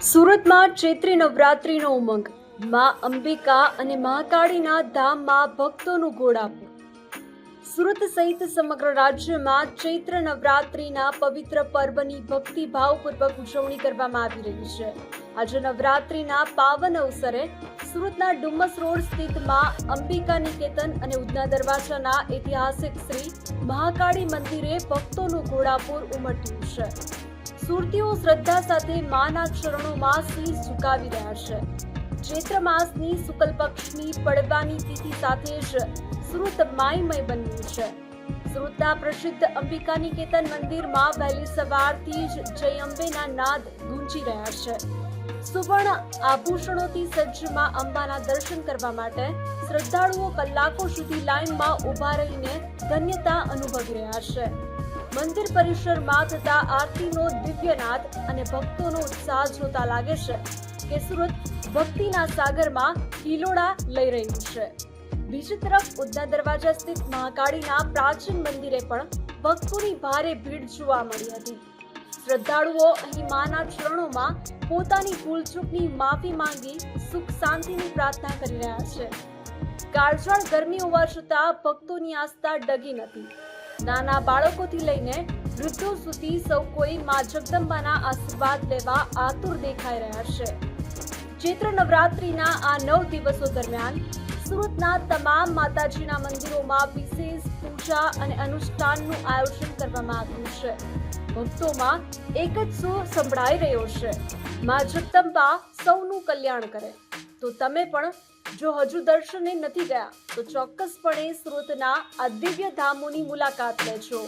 સુરતમાં ચૈત્રી નવરાત્રિનો ઉમંગ, માં અંબિકા અને મહાકાળીના ધામમાં ભક્તોનું ઘોડાપુર. સુરત સહિત સમગ્ર રાજ્યમાં ચૈત્ર નવરાત્રિના પવિત્ર પર્વની ભક્તિભાવપૂર્વક ઉજવણી કરવામાં આવી રહી છે. આજે નવરાત્રિના પાવન અવસરે સુરતના ડુમસ રોડ સ્થિત માં અંબિકા નિકેતન અને ઉધના દરવાજાના ઐતિહાસિક શ્રી મહાકાળી મંદિરે ભક્તોનું ઘોડાપુર ઉમટ્યું છે. સુરતીઓ શ્રદ્ધા સાથે માના ચરણોમાં શીશ ઝુકાવી રહ્યા છે. ચૈત્ર માસની શુક્લ પક્ષની પડવાની તિથિ સાથે જ સુરત માયમય બન્યું છે. સુરતના પ્રસિદ્ધ અંબિકા નિકેતન મંદિરમાં વહેલી સવારથી જ જય અંબેના નાદ ગુંજી રહ્યા છે. સુવર્ણ આભૂષણોથી સજ્જ માં અંબાના દર્શન કરવા માટે શ્રદ્ધાળુઓ કલાકો સુધી લાઇનમાં ઊભા રહીને ધન્યતા અનુભવી રહ્યા છે. મંદિર પરિસરમાં થતા આરતીનો દિવ્યનાદ અને ભક્તોનો ઉત્સાહ જોતા લાગે છે કે સુરત ભક્તિના સાગરમાં હિલોળા લઈ રહ્યું છે. બીજી તરફ ઉધના દરવાજા સ્થિત મહાકાળીના પ્રાચીન મંદિરે પણ ભક્તોની ભારે ભીડ જોવા મળી હતી. શ્રદ્ધાળુઓ અહીં માના ચરણોમાં પોતાની ભૂલચૂકની માફી માંગી સુખ શાંતિની પ્રાર્થના કરી રહ્યા છે. કાળઝાળ ગરમી હોવા છતાં ભક્તોની આસ્થા ડગી નથી. નાના બાળકોથી લઈને વૃદ્ધો સુધી સૌ કોઈ માં જગદંબાના આશીર્વાદ લેવા આતુર દેખાઈ રહ્યા છે. ચૈત્ર નવરાત્રિના આ 9 દિવસો દરમિયાન સુરતના તમામ માતાજીના મંદિરોમાં વિશેષ પૂજા અને અનુષ્ઠાનનું આયોજન કરવામાં આવ્યું છે. ભક્તોમાં એક જ સુર સંભળાઈ રહ્યો છે, માં જગદંબા સૌનું કલ્યાણ કરે. તો તમે પણ જો હજુ દર્શને નથી ગયા તો ચોક્કસપણે સુરતના આ દિવ્ય ધામોની મુલાકાત લેજો.